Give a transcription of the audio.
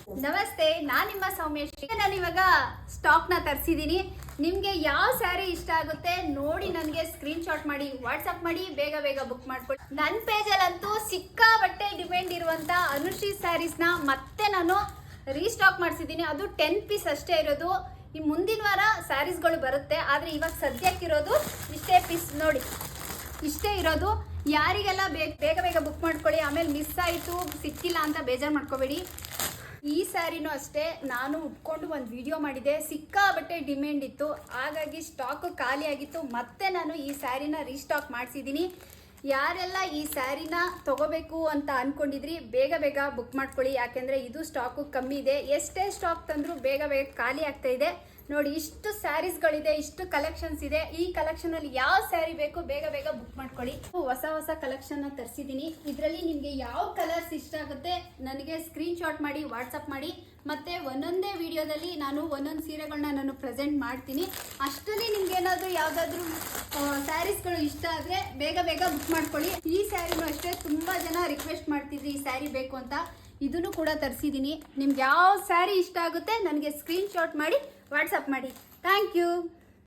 ನಮಸ್ತೆ, ನಾನು ನಿಮ್ಮ ಸೌಮ್ಯಶ್ರೀ. ನಾನು ಇವಾಗ ಸ್ಟಾಕ್ನ ತರಿಸಿದ್ದೀನಿ. ನಿಮಗೆ ಯಾವ ಸ್ಯಾರಿ ಇಷ್ಟ ಆಗುತ್ತೆ ನೋಡಿ ನನಗೆ ಸ್ಕ್ರೀನ್ ಶಾಟ್ ಮಾಡಿ ವಾಟ್ಸಪ್ ಮಾಡಿ, ಬೇಗ ಬೇಗ ಬುಕ್ ಮಾಡ್ಕೊಳ್ಳಿ. ನನ್ನ ಪೇಜಲ್ಲಂತೂ ಸಿಕ್ಕಾಬಟ್ಟೆ ಡಿಮ್ಯಾಂಡ್ ಇರುವಂಥ ಅನುಶ್ರೀ ಸ್ಯಾರೀಸ್ನ ಮತ್ತೆ ನಾನು ರೀಸ್ಟಾಕ್ ಮಾಡಿಸಿದ್ದೀನಿ. ಅದು 10 ಪೀಸ್ ಅಷ್ಟೇ ಇರೋದು. ಈ ಮುಂದಿನ ವಾರ ಸ್ಯಾರೀಸ್ಗಳು ಬರುತ್ತೆ, ಆದರೆ ಇವಾಗ ಸದ್ಯಕ್ಕಿರೋದು ಇಷ್ಟೇ ಪೀಸ್ ನೋಡಿ, ಇಷ್ಟೇ ಇರೋದು. ಯಾರಿಗೆಲ್ಲ ಬೇಗ ಬೇಗ ಬುಕ್ ಮಾಡ್ಕೊಳ್ಳಿ. ಆಮೇಲೆ ಮಿಸ್ ಆಯಿತು ಸಿಕ್ಕಿಲ್ಲ ಅಂತ ಬೇಜಾರು ಮಾಡ್ಕೋಬೇಡಿ. ಈ ಸ್ಯಾರಿನೂ ಅಷ್ಟೇ, ನಾನು ಉಟ್ಕೊಂಡು ಒಂದು ವಿಡಿಯೋ ಮಾಡಿದೆ, ಸಿಕ್ಕಾಬಟ್ಟೆ ಡಿಮ್ಯಾಂಡ್ ಇತ್ತು, ಹಾಗಾಗಿ ಸ್ಟಾಕು ಖಾಲಿ ಆಗಿತ್ತು. ಮತ್ತೆ ನಾನು ಈ ಸ್ಯಾರಿನ ರೀಸ್ಟಾಕ್ ಮಾಡಿಸಿದ್ದೀನಿ. ಯಾರೆಲ್ಲ ಈ ಸ್ಯಾರಿನ ತೊಗೋಬೇಕು ಅಂತ ಅಂದ್ಕೊಂಡಿದ್ರಿ ಬೇಗ ಬೇಗ ಬುಕ್ ಮಾಡ್ಕೊಳ್ಳಿ, ಯಾಕೆಂದರೆ ಇದು ಸ್ಟಾಕು ಕಮ್ಮಿ ಇದೆ. ಎಷ್ಟೇ ಸ್ಟಾಕ್ ತಂದರೂ ಬೇಗ ಬೇಗ ಖಾಲಿ ಆಗ್ತಾ ಇದೆ. ನೋಡಿ, ಇಷ್ಟು ಸ್ಯಾರೀಸ್ಗಳಿದೆ, ಇಷ್ಟು ಕಲೆಕ್ಷನ್ಸ್ ಇದೆ. ಈ ಕಲೆಕ್ಷನಲ್ಲಿ ಯಾವ ಸ್ಯಾರಿ ಬೇಕು ಬೇಗ ಬೇಗ ಬುಕ್ ಮಾಡ್ಕೊಳ್ಳಿ. ಹೊಸ ಹೊಸ ಕಲೆಕ್ಷನ್ನ ತರಿಸಿದ್ದೀನಿ. ಇದರಲ್ಲಿ ನಿಮಗೆ ಯಾವ ಕಲರ್ಸ್ ಇಷ್ಟ ಆಗುತ್ತೆ ನನಗೆ ಸ್ಕ್ರೀನ್ ಶಾಟ್ ಮಾಡಿ ವಾಟ್ಸಪ್ ಮಾಡಿ. ಮತ್ತು ಒಂದೊಂದೇ ವಿಡಿಯೋದಲ್ಲಿ ನಾನು ಒಂದೊಂದು ಸೀರೆಗಳನ್ನ ನಾನು ಪ್ರೆಸೆಂಟ್ ಮಾಡ್ತೀನಿ. ಅಷ್ಟರಲ್ಲಿ ನಿಮ್ಗೆ ಏನಾದರೂ ಯಾವುದಾದ್ರೂ ಸ್ಯಾರೀಸ್ಗಳು ಇಷ್ಟ ಆದರೆ ಬೇಗ ಬೇಗ ಬುಕ್ ಮಾಡ್ಕೊಳ್ಳಿ. ಈ ಸ್ಯಾರಿನೂ ಅಷ್ಟೇ, ತುಂಬ ಜನ ರಿಕ್ವೆಸ್ಟ್ ಮಾಡ್ತಿದ್ರಿ ಈ ಸ್ಯಾರಿ ಬೇಕು ಅಂತ. ಇದನ್ನು ಕೂಡ ತರಿಸಿದ್ದೀನಿ. ನಿಮ್ಗೆ ಯಾವ ಸ್ಯಾರಿ ಇಷ್ಟ ಆಗುತ್ತೆ ನನಗೆ ಸ್ಕ್ರೀನ್ ಶಾಟ್ ಮಾಡಿ ವಾಟ್ಸಪ್ ಮಾಡಿ. Thank you.